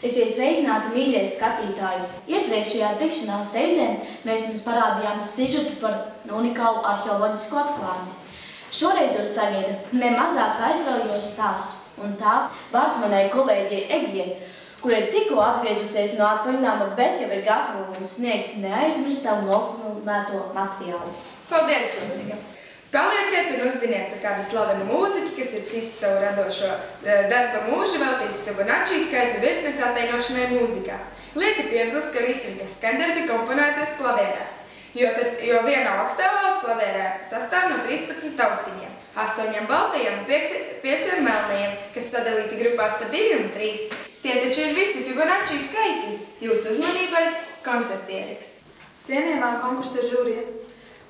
Esiet sveicināti, mīļie skatītāji! Iepriekšējā tikšanās reizē mēs jums parādījām sižetu par unikālu arheoloģisku atklājumu. Šoreiz jūs sagaida nemazāk aizraujošs stāsts, un tā vārds manai kolēģei Egijai, kur ir tikko atgriezusies no atvaļinājuma, bet jau ir gatava mums sniegt neaizmirstamu nofilmēto materiālu. Paldies, Ludviga! Palieciet un uzziniet par kādu slavenu mūziķi, kas ir visu savu radošo darba mūžu veltījis Fibonacci skaitļu virknes attēlošanai mūzikā. Lieki piebilst, ka visi viņas skaņdarbi komponēti klavierē, jo vienā oktavā uz klavierē sastāv no 13 taustiņiem, 8 baltajiem un 5 melnajiem, kas sadalīti grupās pa 2 un 3. Tie taču ir visi Fibonacci skaitļi. Jūsu uzmanībai koncerta ieraksts. Cienījamā konkursa žūrija,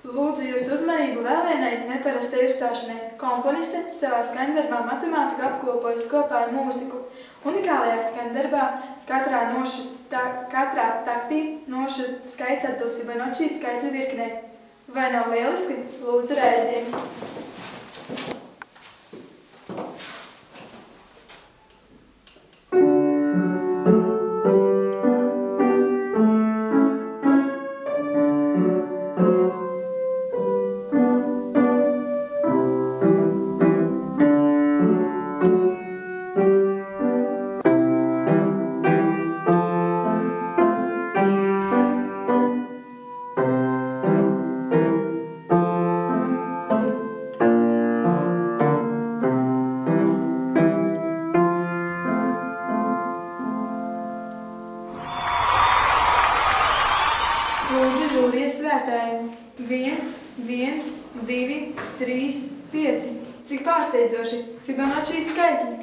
lūdzu jūsu uzmanību vēl vienai neparastai uzstāšanai. Komponiste savā skaņdarbā matemātiku apkopojas kopā ar mūziku. Unikālajā skaņdarbā katrā taktī nošu skaits atbilst Fibonacci skaitļu virknei. Vai nav lieliski? Lūdzu rēzdien! Lūdzu žūrijas vērtējumu. 1, 1, 2, 3, 5. Cik pārsteidzoši! Fibonacci skaitļi!